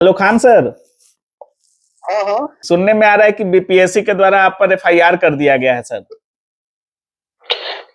Hello Khan sir. हाँ हाँ। सुनने में आ रहा है कि बीपीएससी के द्वारा आप पर एफआईआर कर दिया गया है सर।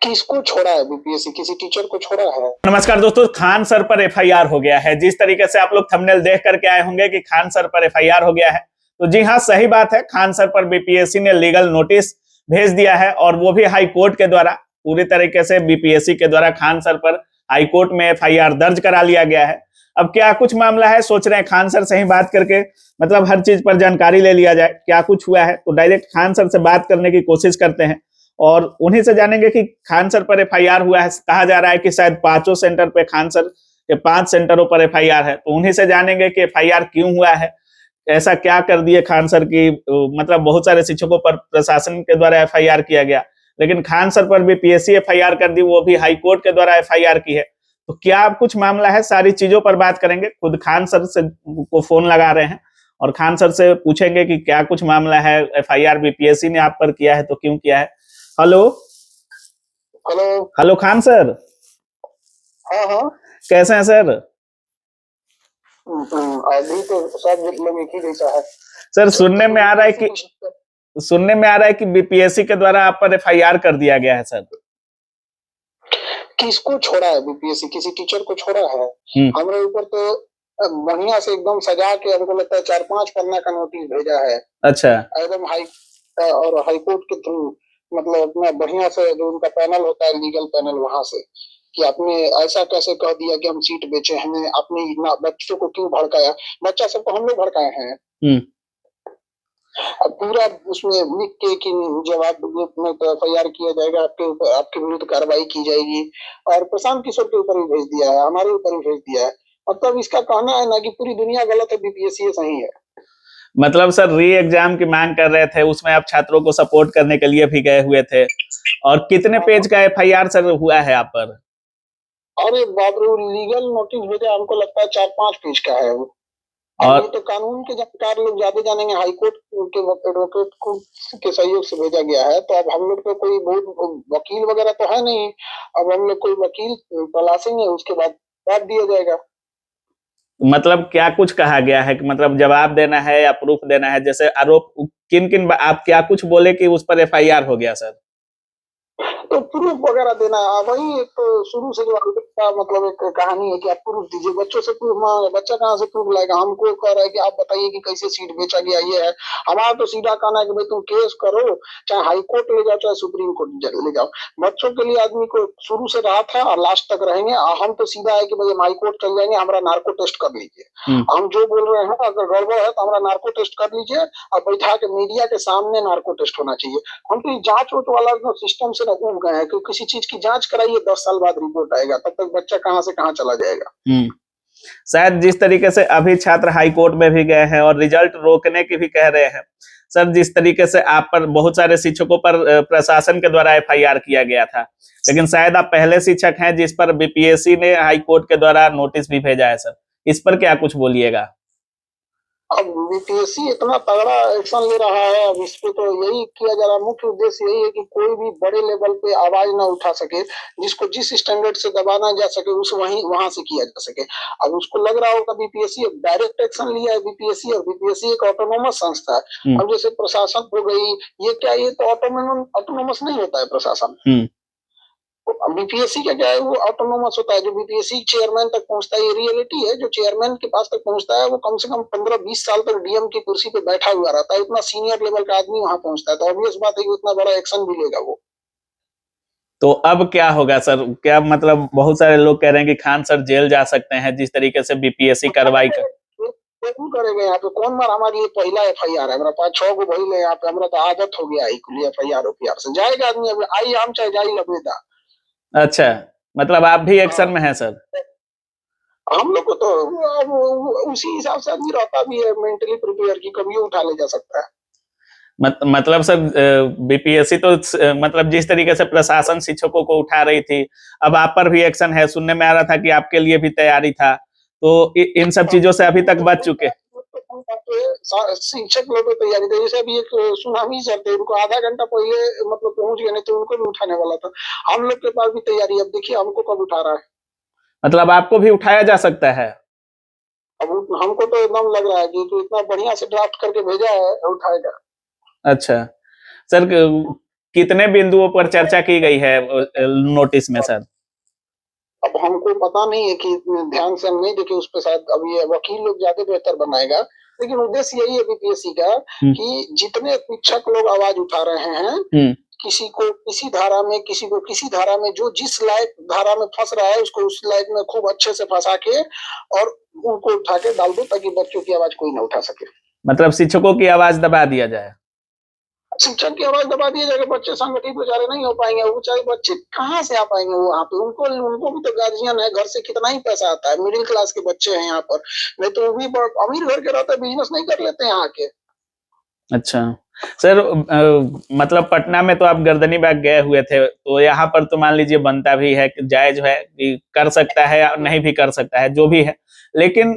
किसको छोड़ा है बीपीएससी? किसी टीचर को छोड़ा है? नमस्कार दोस्तों, खान सर पर एफआईआर हो गया है। जिस तरीके से आप लोग थंबनेल देख करके आए होंगे कि खान सर पर एफआईआर हो गया है, तो जी हाँ, सही बात है। खान सर पर बीपीएससी ने लीगल नोटिस भेज दिया है और वो भी हाई कोर्ट के द्वारा। पूरी तरीके से बीपीएससी के द्वारा खान सर पर हाई कोर्ट में एफआईआर दर्ज करा लिया गया है। अब क्या कुछ मामला है, सोच रहे हैं खान सर से ही बात करके मतलब हर चीज पर जानकारी ले लिया जाए, क्या कुछ हुआ है। तो डायरेक्ट खान सर से बात करने की कोशिश करते हैं और उन्हीं से जानेंगे कि खान सर पर एफआईआर हुआ है। कहा जा रहा है कि शायद 5 सेंटर पे खान सर के 5 सेंटरों पर एफआईआर है, तो उन्हीं से जानेंगे कि एफआईआर क्यों हुआ है, ऐसा क्या कर दिए खान सर की। मतलब बहुत सारे शिक्षकों पर प्रशासन के द्वारा एफआईआर किया गया, लेकिन खान सर पर भी पीएससी एफआईआर कर दी, वो भी हाई कोर्ट के द्वारा एफआईआर की है। तो क्या कुछ मामला है, सारी चीजों पर बात करेंगे। खुद खान सर से को फोन लगा रहे हैं और खान सर से पूछेंगे कि क्या कुछ मामला है, एफआईआर बीपीएससी ने आप पर किया है तो क्यों किया है। Hello. Hello. Hello Khan sir. हाँ हाँ। कैसे हैं सर? अभी तो सब लोग एक ही जैसा है। सर सुनने में आ रहा है कि बीपीएससी के द्वारा आप पर एफआईआर कर दिया गया है सर। किसको छोड़ा है बीपीएससी? किसी टीचर को छोड़ा है? हमारे ऊपर तो बढ़िया से एकदम सजा के हमको लगता है 4-5 पन्ना का नोटिस भेजा है। अच्छा। एकदम हाई कोर्ट के थ्रू, मतलब अपना बढ़िया से जो उनका पैनल होता है, लीगल पैनल, वहां से कि आपने ऐसा कैसे कह दिया कि हम सीट बेचे, हमें अपने बच्चों को क्यों भड़काया। बच्चा सबको हम लोग भड़काए हैं। अब पूरा उसमें लिख के कि जवाब में तो एफआईआर किया जाएगा, आपके ऊपर, आपके विरुद्ध कार्रवाई की जाएगी। और प्रशांत किशोर के ऊपर भी भेज दिया है, हमारे ऊपर भी भेज दिया है। मतलब इसका कहना है ना कि पूरी दुनिया गलत है, बीपीएससी सही है। मतलब सर री एग्जाम की मांग कर रहे थे, उसमें आप छात्रों को सपोर्ट करने के लिए भी गए हुए थे। और कितने पेज का एफआईआर सर हुआ है आप पर? अरे बाप रे, लीगल नोटिस भेजा, हमको लगता है 4-5 पेज का है वो। और ये तो कानून के जानकार लोग ज्यादा जानेंगे, हाईकोर्ट के एडवोकेट को के सहयोग से भेजा गया है। तो अब हम लोग तो कोई बहुत वकील वगैरह तो है नहीं। अब हम लोग कोई वकील तलाशेंगे, उसके बाद दिया जाएगा। मतलब क्या कुछ कहा गया है कि मतलब जवाब देना है या प्रूफ देना है, जैसे आरोप किन किन आप क्या कुछ बोले कि उस पर एफआईआर हो गया सर? तो प्रूफ वगैरह देना है, वही एक तो शुरू से जो का मतलब एक कहानी है कि आप प्रूफ दीजिए। बच्चों से प्रूफ मांगे, बच्चा कहाँ से प्रूफ लाएगा? हमको कह रहा है कि आप बताइए कि कैसे सीट बेचा गया, ये है। हमारा तो सीधा कहना है कि भाई तुम केस करो, चाहे हाई कोर्ट ले जाओ, चाहे सुप्रीम कोर्ट ले जाओ। बच्चों के लिए आदमी को शुरू से रहा था और लास्ट तक रहेंगे। हम तो सीधा है कि भाई हम हाई कोर्ट चल जाएंगे, हमारा नार्को टेस्ट कर लीजिए। हम जो बोल रहे हैं अगर गड़बड़ है तो हमारा नार्को टेस्ट कर लीजिए, और बैठा के मीडिया के सामने नार्को टेस्ट होना चाहिए। हम तो जांच वाला सिस्टम से ना उब गए हैं कि किसी चीज की जांच कराइए, 10 साल बाद रिपोर्ट आएगा, तब तक बच्चा कहाँ से कहाँ चला जाएगा। शायद जिस तरीके से अभी छात्र हाई कोर्ट में भी गए हैं और रिजल्ट रोकने की भी कह रहे हैं सर, जिस तरीके से आप पर बहुत सारे शिक्षकों पर प्रशासन के द्वारा एफआईआर किया गया था, लेकिन शायद आप पहले शिक्षक हैं जिस पर बीपीएससी ने हाई कोर्ट के द्वारा नोटिस भी भेजा है सर। इस पर क्या कुछ बोलिएगा? अब बीपीएससी इतना तगड़ा एक्शन ले रहा है, अब इस पे तो यही किया जा रहा है। मुख्य उद्देश्य यही है कि कोई भी बड़े लेवल पे आवाज ना उठा सके, जिसको जिस स्टैंडर्ड से दबाना जा सके उस वहां से किया जा सके। अब उसको लग रहा होगा बीपीएससी डायरेक्ट एक्शन लिया है बीपीएससी, और बीपीएससी एक ऑटोनोमस संस्था है। अब जैसे प्रशासन हो गई, ये क्या, ये तो ऑटोनोमस नहीं होता है प्रशासन। बीपीएससी का क्या है, वो ऑटोनोमस होता है। जो बीपीएससी चेयरमैन तक पहुंचता है, ये रियलिटी है, जो चेयरमैन के पास तक पहुंचता है वो कम से कम 15-20 साल तक डीएम की कुर्सी पे बैठा हुआ रहता है। इतना सीनियर लेवल का आदमी वहां पहुंचता है, तो ऑब्वियस बात है कि उतना बड़ा एक्शन भी लेगा वो। तो अब क्या होगा सर? क्या मतलब बहुत सारे लोग कह रहे हैं कि खान सर जेल जा सकते हैं जिस तरीके से बीपीएससी कार्रवाई कर। करेगा यहाँ पे कौन मार? हमारी ये पहला एफआईआर है, हमारा 5-6 गो भइल है यहाँ पे, हमारा तो आदत हो गया है एफआईआर ओपीआर से। जाएगा आदमी, अब आई हम चाहे जाई लबेदा। अच्छा, मतलब आप भी एक्शन में हैं सर? हम लोग को तो उसी हिसाब से आदमी रहता भी है, मेंटली प्रिपेयर की कभी उठा ले जा सकता है। मतलब सर बीपीएससी तो मतलब जिस तरीके से प्रशासन शिक्षकों को उठा रही थी, अब आप पर भी एक्शन है। सुनने में आ रहा था कि आपके लिए भी तैयारी था, तो इन सब चीजों से अभी तक बच चुके। शिक्षक लोग तैयारी थे, जैसे अभी एक सुनामी सर थे, उनको आधा घंटा पहले मतलब पहुंच गए, नहीं तो उनको भी उठाने वाला था। हम लोग के पास भी तैयारी है, अब देखिए हमको कब उठा रहा है। मतलब आपको भी उठाया जा सकता है? अब हमको तो एकदम लग रहा है कि तो इतना बढ़िया से ड्राफ्ट करके भेजा है, उठाएगा। अच्छा सर, कितने बिंदुओं पर चर्चा की गई है नोटिस में सर? अब हमको पता नहीं है कि ध्यान से हम नहीं देखे उस पे, शायद अब ये वकील लोग ज्यादा बेहतर बनाएगा। लेकिन उद्देश्य यही है बीपीएससी का कि जितने शिक्षक लोग आवाज उठा रहे हैं, किसी को किसी धारा में, किसी को किसी धारा में, जो जिस लायक धारा में फंस रहा है उसको उस लायक में खूब अच्छे से फंसा के और उनको उठा के डाल दो, ताकि बच्चों की आवाज कोई ना उठा सके। मतलब शिक्षकों की आवाज दबा दिया जाए। शिक्षक की आवाज दबा दिया जाएगा, बच्चे संगठित बेचारे नहीं हो पाएंगे। वो चाहे बच्चे कहाँ से आ पाएंगे वहाँ पे, उनको उनको भी तो गार्जियन है, घर से कितना ही पैसा आता है, मिडिल क्लास के बच्चे हैं यहाँ पर। नहीं तो वो भी अमीर घर के रहते, बिजनेस नहीं कर लेते यहाँ के। अच्छा सर, मतलब पटना में तो आप गर्दनी बाग गए हुए थे, तो यहाँ पर तो मान लीजिए बनता भी है कि जायज है कि कर सकता है या नहीं भी कर सकता है, जो भी है। लेकिन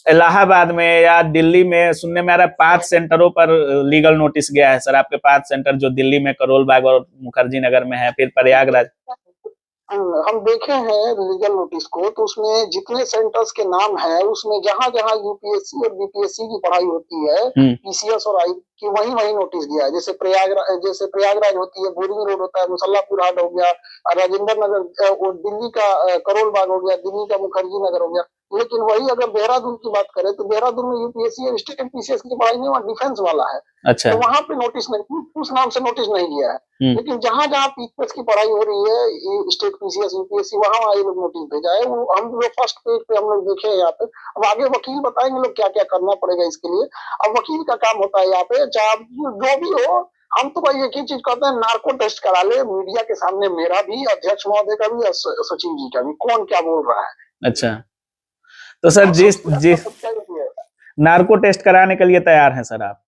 इलाहाबाद में या दिल्ली में सुनने में आ रहा है 5 सेंटरों पर लीगल नोटिस गया है सर। आपके 5 सेंटर जो दिल्ली में करोल बाग और मुखर्जी नगर में है, फिर प्रयागराज। हम देखे हैं लीगल नोटिस को, तो उसमें जितने सेंटर्स के नाम है, उसमें जहां जहां यूपीएससी और बीपीएससी की पढ़ाई होती है, पीसीएस और आई की, वही वही नोटिस दिया है। जैसे प्रयागराज होती है, बोरिंग रोड होता है, मुसल्लापुर हाट हो गया, राजेंद्र नगर, और दिल्ली का करोल बाग हो गया, दिल्ली का मुखर्जी नगर हो गया। लेकिन वही अगर देहरादून की बात करें, तो देहरादून में यूपीएससी और स्टेट पीसीएस की पढ़ाई नहीं, वहाँ डिफेंस वाला है। अच्छा। तो वहां पे नोटिस नहीं, उस नाम से नोटिस नहीं गया है। लेकिन जहां जहां पीसीएस की पढ़ाई हो रही है, स्टेट पीसीएस यूपीएससी, वहां ये लोग नोटिस भेजा है। वो हम लोग फर्स्ट पेज पे हम लोग देखे हैं यहाँ पे। अब आगे वकील बताएंगे लोग क्या क्या करना पड़ेगा इसके लिए। अब वकील का काम होता है यहाँ पे, चाहे जो भी हो। हम तो भाई एक ही चीज कहते हैं, नार्को टेस्ट करा ले मीडिया के सामने, मेरा भी, अध्यक्ष महोदय का भी और सचिव जी का भी, कौन क्या बोल रहा है। अच्छा, तो सर जिस नार्को टेस्ट कराने के लिए तैयार हैं सर आप?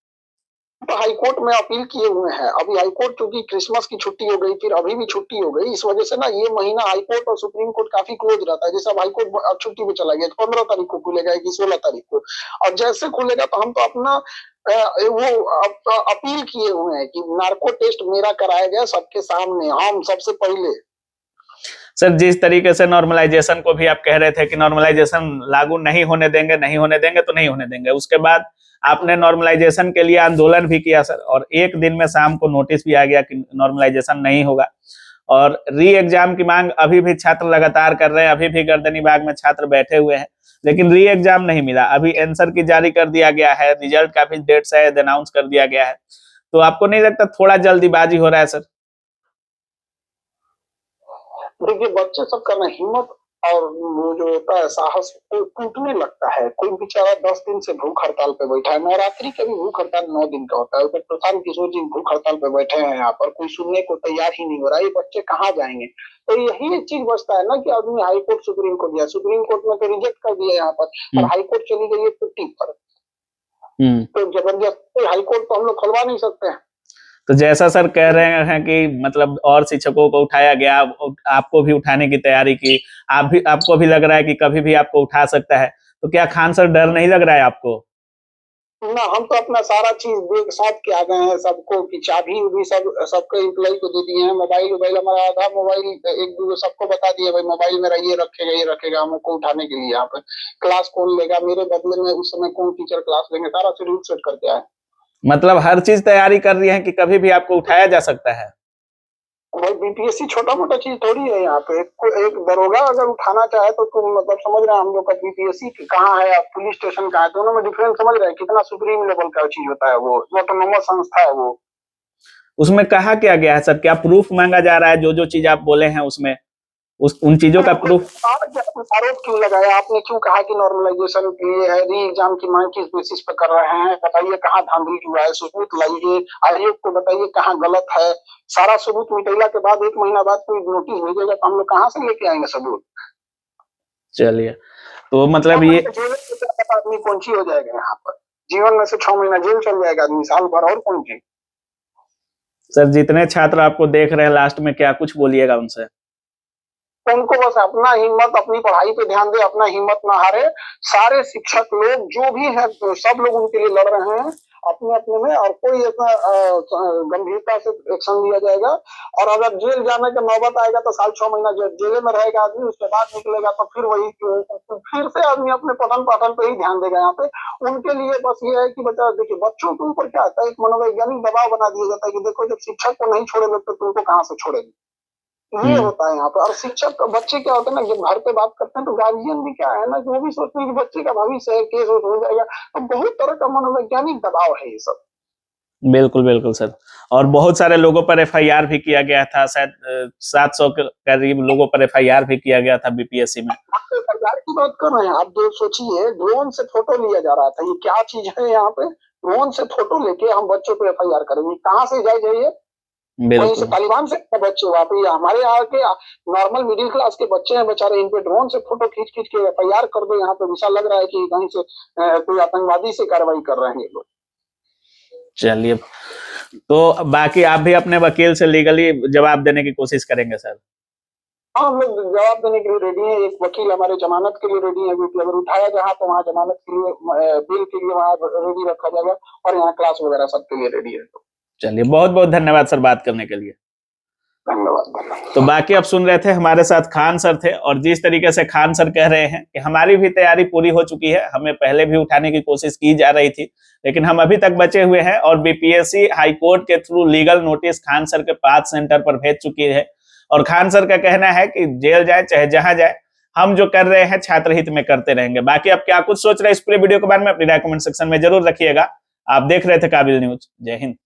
तो हाईकोर्ट में अपील किए हुए हैं। अभी हाईकोर्ट चूंकि क्रिसमस की छुट्टी हो गई, फिर अभी भी छुट्टी हो गई, इस वजह से ना ये महीना हाईकोर्ट और सुप्रीम कोर्ट काफी क्लोज रहता है। जैसे अब हाईकोर्ट अब छुट्टी पे चला गया, 15 तारीख को खुलेगा कि 16 तारीख को, और जैसे खुलेगा तो हम तो अपना वो अपील किए हुए हैं कि नार्को टेस्ट मेरा कराया गया सबके सामने, हम सबसे पहले। सर जिस तरीके से नॉर्मलाइजेशन को भी आप कह रहे थे कि नॉर्मलाइजेशन लागू नहीं होने देंगे, नहीं होने देंगे तो नहीं होने देंगे, उसके बाद आपने नॉर्मलाइजेशन के लिए आंदोलन भी किया सर, और एक दिन में शाम को नोटिस भी आ गया कि नॉर्मलाइजेशन नहीं होगा। और री एग्जाम की मांग अभी भी छात्र लगातार कर रहे हैं, अभी भी गर्दनी बाग में छात्र बैठे हुए हैं, लेकिन री एग्जाम नहीं मिला। अभी आंसर की जारी कर दिया गया है, रिजल्ट का भी डेट शायद अनाउंस कर दिया गया है। तो आपको नहीं लगता थोड़ा जल्दीबाजी हो रहा है सर? देखिए बच्चे सब का ना हिम्मत और वो जो होता है साहस टूटने लगता है। कोई बेचारा 10 दिन से भूख हड़ताल पे बैठा है, नवरात्रि का भी भूख हड़ताल 9 दिन का होता है, तो प्रशांत किशोर जी भूख हड़ताल पे बैठे हैं यहाँ पर, कोई सुनने को तैयार ही नहीं हो रहा है। ये बच्चे कहाँ जाएंगे? तो यही एक चीज बचता है ना कि आदमी हाई कोर्ट सुप्रीम कोर्ट गया, सुप्रीम कोर्ट में तो रिजेक्ट कर दिया यहाँ पर, और हाई कोर्ट चली गई है छुट्टी पर। तो जबरदस्ती हाई कोर्ट तो हम लोग खुलवा नहीं सकते हैं। तो जैसा सर कह रहे हैं कि मतलब और शिक्षकों को उठाया गया, आपको भी उठाने की तैयारी की, आपको भी लग रहा है कि कभी भी आपको उठा सकता है, तो क्या खान सर डर नहीं लग रहा है आपको? ना, हम तो अपना सारा चीज एक साथ के आ गए हैं सबको, की चाबी भी सबके एम्प्लॉय को दे दिए हैं। मोबाइल हमारा आधा मोबाइल एक दूसरे सबको बता दिया, भाई मोबाइल मेरा ये रखेगा हमको उठाने के लिए। यहाँ पे क्लास कौन लेगा, मेरे बदले में उस समय कौन टीचर क्लास लेंगे, सारा शेड्यूल सेट करके आए। मतलब हर चीज तैयारी कर रही है कि कभी भी आपको उठाया जा सकता है? भाई बीपीएससी छोटा मोटा चीज थोड़ी है। यहाँ पे एक दरोगा अगर उठाना चाहे तो तुम मतलब समझ रहे हैं हम लोग का बीपीएससी कहाँ है, पुलिस स्टेशन कहाँ है, दोनों में डिफरेंस समझ रहे हैं, कितना सुप्रीम लेवल का चीज होता है, वो ऑटोनोमस संस्था है वो। उसमें कहा क्या गया है सर? क्या प्रूफ मांगा जा रहा है? जो जो चीज आप बोले हैं उसमें उन चीजों का प्रूफ? आरोप क्यों लगाया आपने? क्यों कहा कि नॉर्मलाइजेशन के लिए है, री एग्जाम की मांग किस बेसिस पे कर रहे हैं? बताइए कहाँ धांधली हुआ है, सबूत लाइए, आयोग को बताइए कहाँ गलत है। सारा सबूत मिटेगा के बाद 1 महीना बाद कोई नोटिस भेजेगा तो हम लोग कहाँ से लेके आएंगे सबूत? चलिए, तो मतलब ये आदमी कौन सी हो जाएगा यहाँ पर, जीवन में से 6 महीना जेल चल जाएगा आदमी, साल भर, और कौन सी। सर जितने छात्र आपको देख रहे हैं लास्ट में क्या कुछ बोलिएगा उनसे? उनको बस अपना हिम्मत, अपनी पढ़ाई पे ध्यान दे, अपना हिम्मत ना हारे। सारे शिक्षक लोग जो भी है सब लोग उनके लिए लड़ रहे हैं, अपने अपने में, और कोई ऐसा गंभीरता से एक्शन लिया जाएगा। और अगर जेल जाने का नौबत आएगा तो 6.5 महीना जेल में रहेगा आदमी, उसके बाद निकलेगा तो फिर वही फिर से आदमी अपने पठन पाठन पे ही ध्यान देगा। यहाँ पे उनके लिए बस ये है कि बच्चा देखिए, बच्चों के ऊपर क्या आता है, एक मनोवैज्ञानिक दबाव बना दिया जाता है कि देखो जब शिक्षक को नहीं छोड़ेंगे तो तुमको कहाँ से छोड़ेंगे। ये होता है यहाँ पे। और शिक्षक बच्चे क्या होते हैं ना, जब घर पे बात करते हैं तो गार्जियन भी क्या है ना, वो भी सोचते हैं कि बच्चे का भविष्य है, केस हो जाएगा। तो बहुत तरह का मनोवैज्ञानिक दबाव है ये सब। बिल्कुल बिल्कुल सर। और बहुत सारे लोगों पर एफआईआर भी किया गया था, शायद 700 के करीब लोगों पर एफआईआर भी किया गया था बीपीएससी में। आप एफआईआर की बात कर रहे हैं, आप जो सोचिए ड्रोन से फोटो लिया जा रहा था, ये क्या चीज है यहाँ पे। ड्रोन से फोटो लेके हम बच्चों पे एफआईआर करेंगे, कहाँ से जाइए, वहीं से तालिबान से बच्चे वहाँ पे, हमारे यहाँ के नॉर्मल मिडिल क्लास के बच्चे हैं बेचारे, इन पे ड्रोन से फोटो खींच खींच के एफआईआर कर दो। यहाँ पे विशा लग रहा है कि कहीं से कोई आतंकवादी से कार्रवाई कर रहे हैं ये लोग। चलिए, तो बाकी आप भी अपने वकील से लीगली जवाब देने की कोशिश करेंगे सर? हाँ, हम लोग जवाब देने के लिए रेडी है। एक वकील हमारे जमानत के लिए रेडी है, क्योंकि अगर उठाया जहाँ तो वहाँ जमानत के लिए, बिल के लिए वहाँ रेडी रखा जाएगा, और यहाँ क्लास वगैरह सबके लिए रेडी है। चलिए, बहुत बहुत धन्यवाद सर बात करने के लिए। धन्यवाद। तो बाकी आप सुन रहे थे, हमारे साथ खान सर थे, और जिस तरीके से खान सर कह रहे हैं कि हमारी भी तैयारी पूरी हो चुकी है, हमें पहले भी उठाने की कोशिश की जा रही थी, लेकिन हम अभी तक बचे हुए हैं, और बीपीएससी हाई कोर्ट के through legal notice Khan sir के 5 सेंटर पर भेज चुकी है। और खान सर का कहना है कि जेल जाए चाहे जहां जाए, हम जो कर रहे हैं छात्र हित में करते रहेंगे। बाकी आप क्या कुछ सोच रहे हैं इस पूरे वीडियो के बारे में, अपनी राय कमेंट सेक्शन में जरूर रखिएगा। आप देख रहे थे काबिल न्यूज। जय हिंद।